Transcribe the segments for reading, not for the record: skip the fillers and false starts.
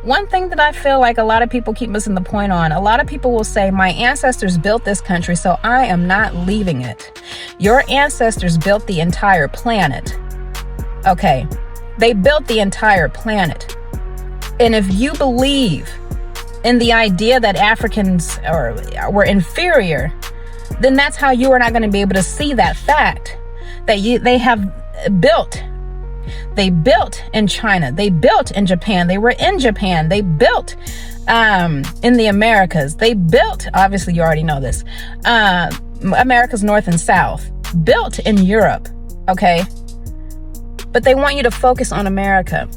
One thing that I feel like a lot of people keep missing the point on, a lot of people will say, my ancestors built this country, so I am not leaving it. Your ancestors built the entire planet. Okay, they built the entire planet. And if you believe in the idea that Africans were inferior, then that's how you are not going to be able to see that fact that they have built. They built in China. They built in Japan. They were in Japan. They built in the Americas. They built, obviously you already know this, America's North and South. Built in Europe, okay? But they want you to focus on America.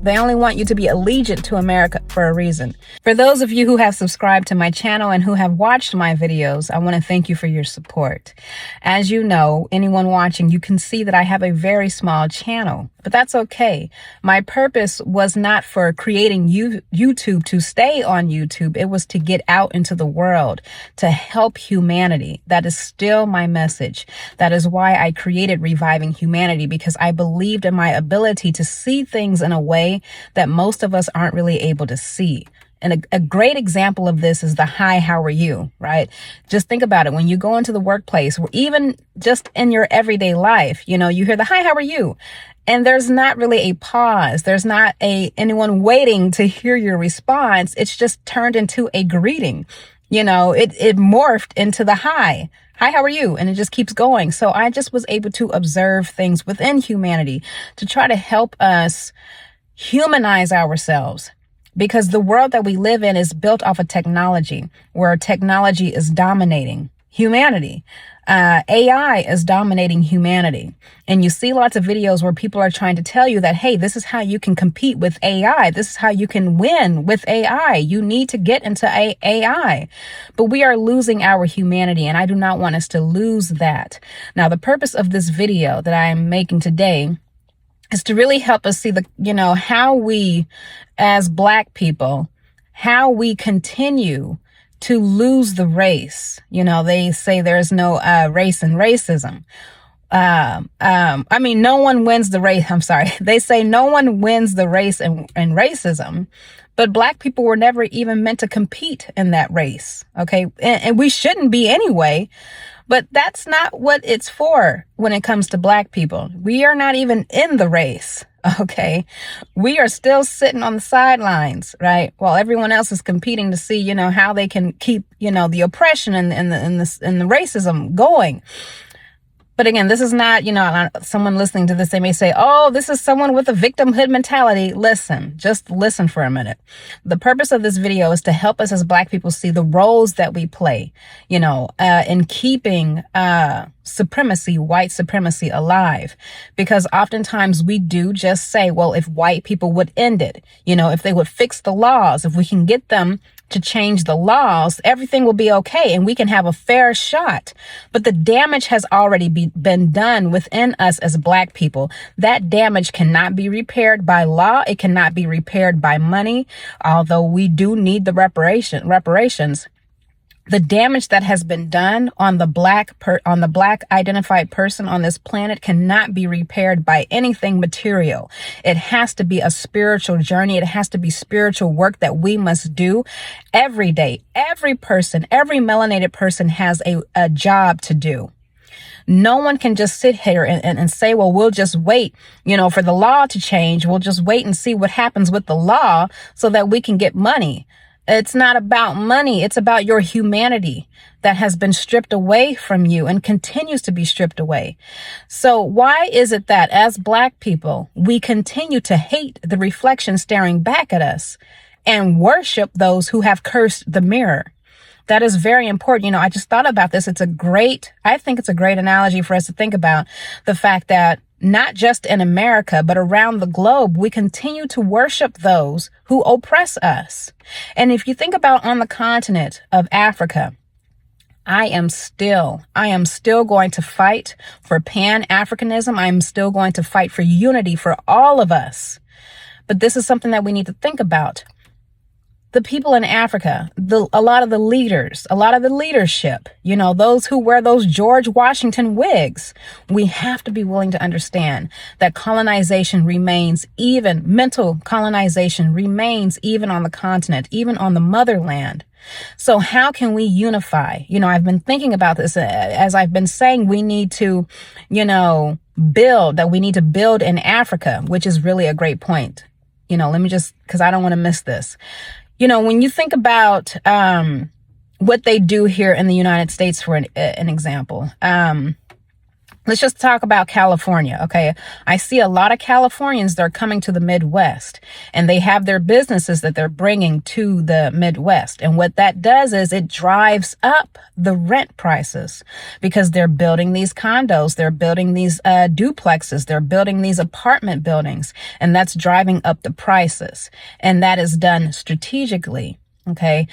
They only want you to be allegiant to America for a reason. For those of you who have subscribed to my channel and who have watched my videos, I want to thank you for your support. As you know, anyone watching, you can see that I have a very small channel, but that's okay. My purpose was not for creating YouTube to stay on YouTube. It was to get out into the world, to help humanity. That is still my message. That is why I created Reviving Humanity, because I believed in my ability to see things in a way that most of us aren't really able to see. And a great example of this is the hi, how are you, right? Just think about it. When you go into the workplace, or even just in your everyday life, you know, you hear the hi, how are you? And there's not really a pause. There's not anyone waiting to hear your response. It's just turned into a greeting. You know, it morphed into the hi. Hi, how are you? And it just keeps going. So I just was able to observe things within humanity to try to help us humanize ourselves, because the world that we live in is built off of technology, where technology is dominating humanity. AI is dominating humanity. And you see lots of videos where people are trying to tell you that, hey, this is how you can compete with AI. This is how you can win with AI. You need to get into AI. But we are losing our humanity, and I do not want us to lose that. Now, the purpose of this video that I am making today is to really help us see how we, as Black people, how we continue to lose the race. You know, they say there's no race in racism. I mean, no one wins the race. I'm sorry. They say no one wins the race in racism, but Black people were never even meant to compete in that race. Okay. And we shouldn't be anyway. But that's not what it's for when it comes to Black people. We are not even in the race, okay? We are still sitting on the sidelines, right? While everyone else is competing to see, how they can keep, the oppression and the racism going. But again, this is not, someone listening to this, they may say, oh, this is someone with a victimhood mentality. Listen, just listen for a minute. The purpose of this video is to help us as Black people see the roles that we play, in keeping supremacy, white supremacy alive. Because oftentimes we do just say, well, if white people would end it, if they would fix the laws, if we can get them to change the laws, everything will be okay and we can have a fair shot. But the damage has already been done within us as Black people. That damage cannot be repaired by law. It cannot be repaired by money, although we do need the reparations. The damage that has been done on the Black identified person on this planet cannot be repaired by anything material. It has to be a spiritual journey. It has to be spiritual work that we must do every day. Every person, every melanated person has a job to do. No one can just sit here and say, well, we'll just wait, for the law to change. We'll just wait and see what happens with the law so that we can get money. It's not about money. It's about your humanity that has been stripped away from you and continues to be stripped away. So why is it that as Black people, we continue to hate the reflection staring back at us and worship those who have cursed the mirror? That is very important. I just thought about this. I think it's a great analogy for us to think about the fact that not just in America, but around the globe, we continue to worship those who oppress us. And if you think about on the continent of Africa, I am still going to fight for Pan-Africanism. I am still going to fight for unity for all of us. But this is something that we need to think about. The people in Africa, a lot of the leaders, a lot of the leadership, those who wear those George Washington wigs, we have to be willing to understand that colonization remains, even mental colonization remains even on the continent, even on the motherland. So how can we unify? I've been thinking about this as I've been saying, we need to, we need to build in Africa, which is really a great point. Let me just, because I don't want to miss this. When you think about what they do here in the United States, for an example, let's just talk about California. Okay. I see a lot of Californians that are coming to the Midwest, and they have their businesses that they're bringing to the Midwest. And what that does is it drives up the rent prices because they're building these condos, they're building these duplexes, they're building these apartment buildings, and that's driving up the prices. And that is done strategically. Okay.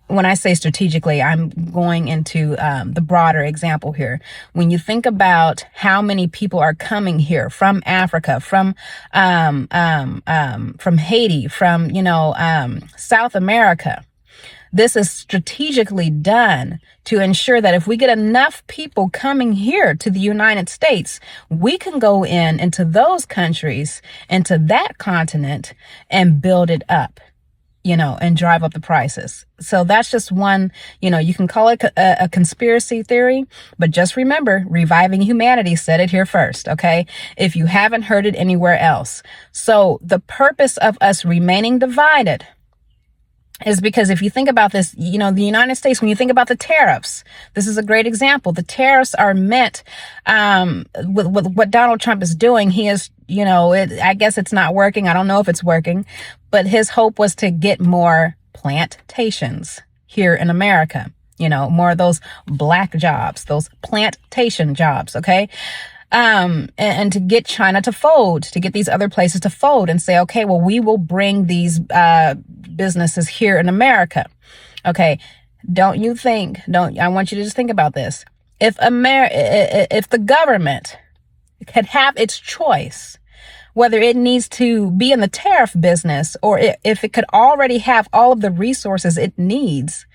When I say strategically, I'm going into the broader example here. When you think about how many people are coming here from Africa, from Haiti, from South America, this is strategically done to ensure that if we get enough people coming here to the United States, we can go into those countries, into that continent, and build it up. And drive up the prices. So that's just one, you can call it a conspiracy theory, but just remember, Reviving Humanity said it here first, okay? If you haven't heard it anywhere else. So the purpose of us remaining divided is because if you think about this, the United States, when you think about the tariffs, this is a great example. The tariffs are meant, with what Donald Trump is doing. He is, I guess it's not working. I don't know if it's working, but his hope was to get more plantations here in America, more of those black jobs, those plantation jobs. Okay. And to get China to fold, to get these other places to fold and say, okay, well, we will bring these, businesses here in America. Okay. I want you to just think about this. If the government could have its choice, whether it needs to be in the tariff business or if it could already have all of the resources it needs,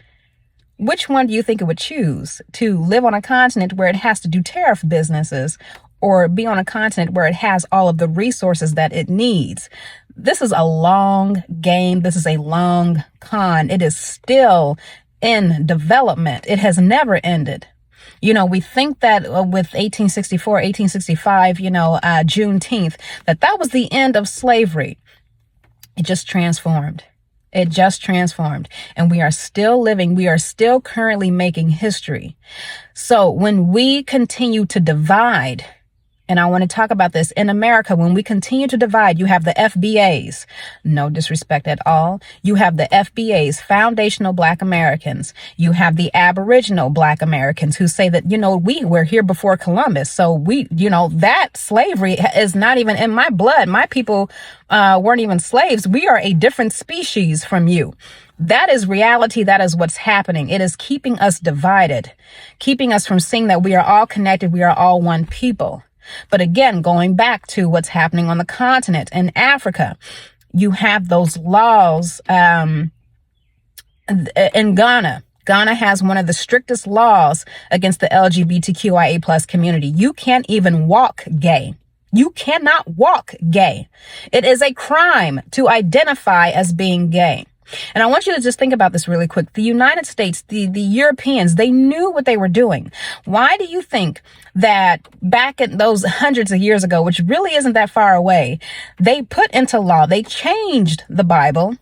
which one do you think it would choose? To live on a continent where it has to do tariff businesses, or be on a continent where it has all of the resources that it needs? This is a long game. This is a long con. It is still in development. It has never ended. We think that with 1864, 1865, Juneteenth, that was the end of slavery. It just transformed. And we are still living. We are still currently making history. So when we continue to divide, and I want to talk about this in America, when we continue to divide, you have the FBAs, no disrespect at all. You have the FBAs, Foundational Black Americans. You have the Aboriginal Black Americans who say that, we were here before Columbus. So that slavery is not even in my blood. My people weren't even slaves. We are a different species from you. That is reality. That is what's happening. It is keeping us divided, keeping us from seeing that we are all connected. We are all one people. But again, going back to what's happening on the continent in Africa, you have those laws in Ghana. Ghana has one of the strictest laws against the LGBTQIA plus community. You can't even walk gay. You cannot walk gay. It is a crime to identify as being gay. And I want you to just think about this really quick. The United States, the Europeans, they knew what they were doing. Why do you think that back in those hundreds of years ago, which really isn't that far away, they put into law, they changed the Bible,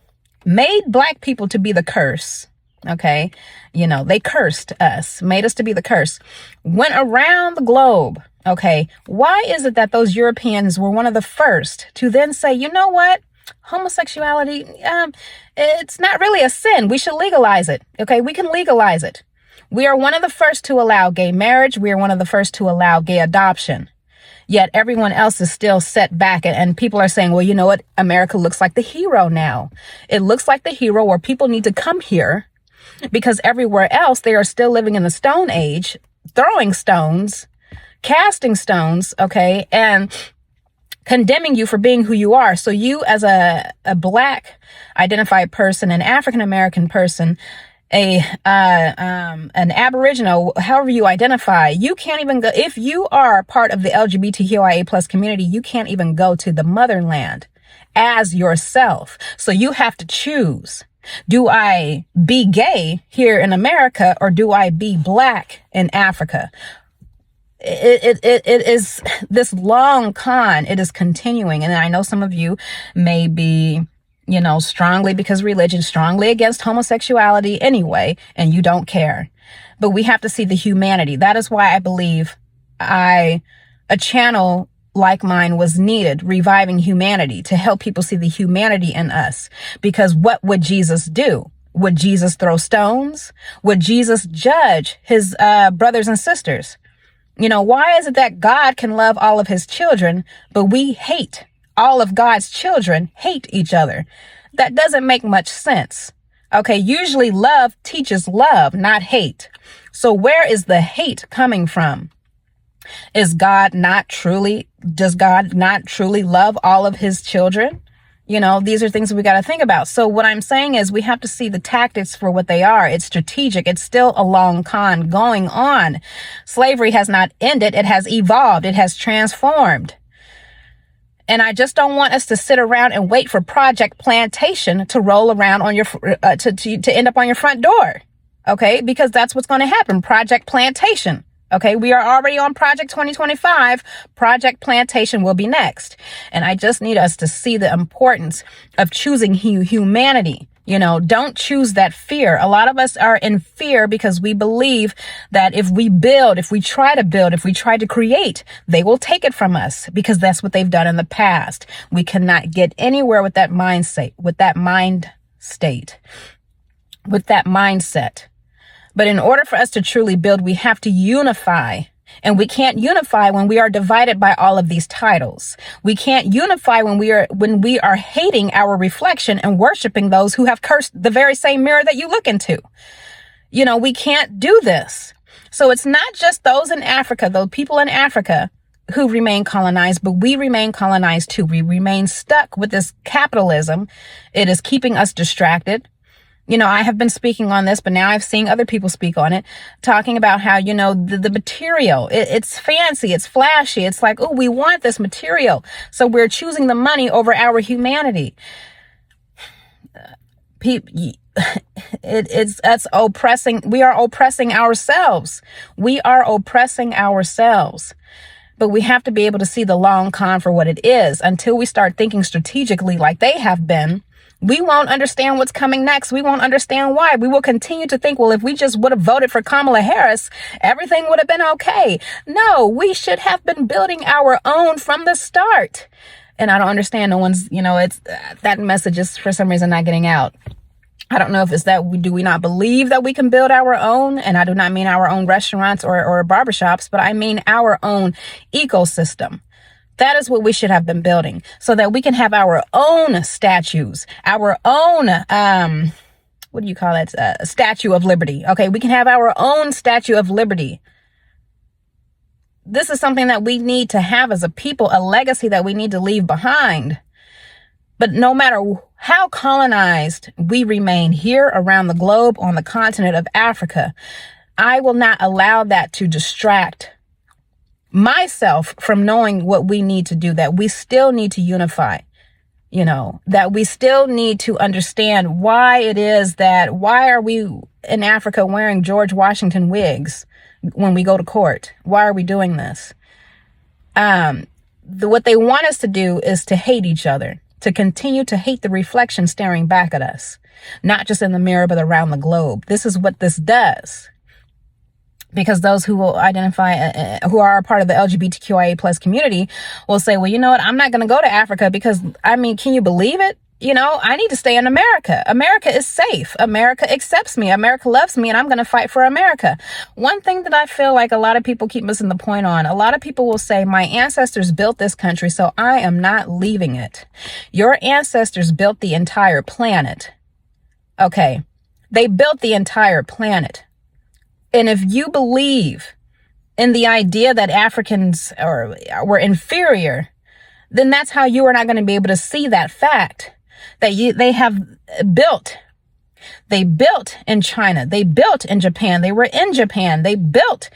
made black people to be the curse. Okay. They cursed us, made us to be the curse, went around the globe. Okay. Why is it that those Europeans were one of the first to then say, you know what? Homosexuality, it's not really a sin. We should legalize it. Okay, we can legalize it. We are one of the first to allow gay marriage. We are one of the first to allow gay adoption. Yet everyone else is still set back, and people are saying, well, you know what? America looks like the hero now. It looks like the hero where people need to come here because everywhere else they are still living in the Stone Age, throwing stones, casting stones, okay, and condemning you for being who you are. So you, as a Black identified person, an African American person, an Aboriginal, however you identify, you can't even go. If you are part of the LGBTQIA plus community, you can't even go to the motherland as yourself. So you have to choose. Do I be gay here in America, or do I be Black in Africa? It is this long con. It is continuing. And I know some of you may be, strongly, because religion, strongly against homosexuality anyway, and you don't care. But we have to see the humanity. That is why I believe a channel like mine was needed, reviving humanity, to help people see the humanity in us. Because what would Jesus do? Would Jesus throw stones? Would Jesus judge his brothers and sisters? Why is it that God can love all of his children, but we hate? All of God's children hate each other. That doesn't make much sense. Okay, usually love teaches love, not hate. So where is the hate coming from? Does God not truly love all of his children? These are things we got to think about. So what I'm saying is we have to see the tactics for what they are. It's strategic. It's still a long con going on. Slavery has not ended. It has evolved. It has transformed. And I just don't want us to sit around and wait for Project Plantation to roll around on your, to end up on your front door. Okay. Because that's what's going to happen. Project Plantation. Okay, we are already on Project 2025. Project Plantation will be next. And I just need us to see the importance of choosing humanity. Don't choose that fear. A lot of us are in fear because we believe that if we try to create, they will take it from us, because that's what they've done in the past. We cannot get anywhere with that mindset. But in order for us to truly build, we have to unify. And we can't unify when we are divided by all of these titles. We can't unify when we are hating our reflection and worshiping those who have cursed the very same mirror that you look into. We can't do this. So it's not just those in Africa, those people in Africa who remain colonized, but we remain colonized too. We remain stuck with this capitalism. It is keeping us distracted. I have been speaking on this, but now I've seen other people speak on it, talking about how, the material, it's fancy, it's flashy. It's like, oh, we want this material. So we're choosing the money over our humanity. That's oppressing. We are oppressing ourselves. But we have to be able to see the long con for what it is. Until we start thinking strategically like they have been, we won't understand what's coming next. We won't understand why. We will continue to think, well, if we just would have voted for Kamala Harris, everything would have been okay. No, we should have been building our own from the start. And I don't understand. No one's, it's that message is for some reason not getting out. I don't know if it's that do we not believe that we can build our own? And I do not mean our own restaurants or barbershops, but I mean our own ecosystem. That is what we should have been building, so that we can have our own statues, our own, what do you call that? Statue of Liberty. Okay. We can have our own Statue of Liberty. This is something that we need to have as a people, a legacy that we need to leave behind. But no matter how colonized we remain here around the globe on the continent of Africa, I will not allow that to distract myself from knowing what we need to do, that we still need to unify, that we still need to understand why are we in Africa wearing George Washington wigs when we go to court? Why are we doing this? What they want us to do is to hate each other, to continue to hate the reflection staring back at us, not just in the mirror, but around the globe. This is what this does. Because those who will identify, who are a part of the LGBTQIA plus community will say, well, you know what? I'm not going to go to Africa because, can you believe it? I need to stay in America. America is safe. America accepts me. America loves me, and I'm going to fight for America. One thing that I feel like a lot of people keep missing the point on, a lot of people will say, my ancestors built this country, so I am not leaving it. Your ancestors built the entire planet. Okay. They built the entire planet. And if you believe in the idea that Africans were inferior, then that's how you are not going to be able to see that fact that they have built. They built in China. They built in Japan. They were in Japan. They built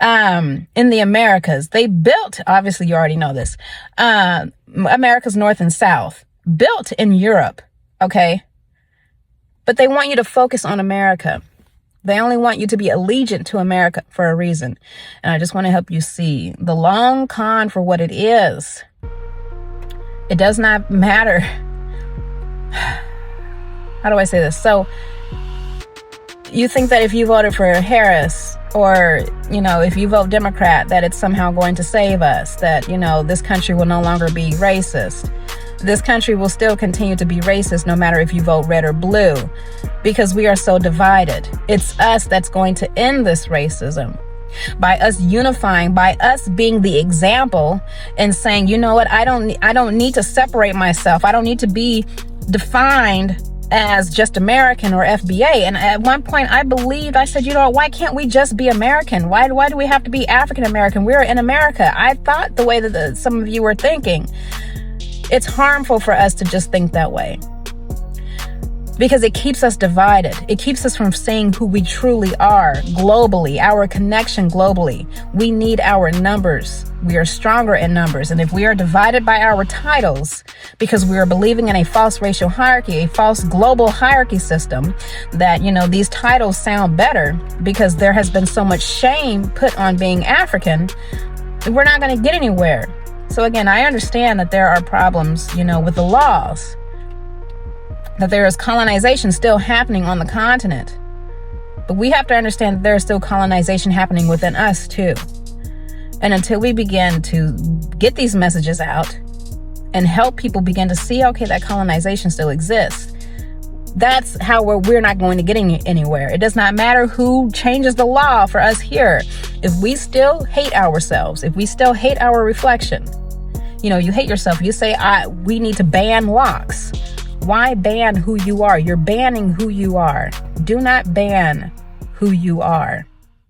in the Americas. They built, obviously you already know this, America's North and South, built in Europe. Okay. But they want you to focus on America. They only want you to be allegiant to America for a reason. And I just want to help you see the long con for what it is. It does not matter. How do I say this? So you think that if you voted for Harris, or, if you vote Democrat, that it's somehow going to save us, that, this country will no longer be racist. This country will still continue to be racist no matter if you vote red or blue, because we are so divided. It's us that's going to end this racism. By us unifying, by us being the example and saying, you know what, I don't need to separate myself. I don't need to be defined as just American or FBA. And at one point I said, why can't we just be American? Why do we have to be African American? We're in America. I thought the way that some of you were thinking. It's harmful for us to just think that way, because it keeps us divided. It keeps us from seeing who we truly are globally, our connection globally. We need our numbers. We are stronger in numbers. And if we are divided by our titles, because we are believing in a false racial hierarchy, a false global hierarchy system, that, these titles sound better because there has been so much shame put on being African, we're not going to get anywhere. So again, I understand that there are problems, with the laws, that there is colonization still happening on the continent. But we have to understand that there is still colonization happening within us too. And until we begin to get these messages out and help people begin to see, okay, that colonization still exists, that's how we're not going to get anywhere. It does not matter who changes the law for us here. If we still hate ourselves, if we still hate our reflection, you hate yourself. You say, we need to ban locks. Why ban who you are? You're banning who you are. Do not ban who you are.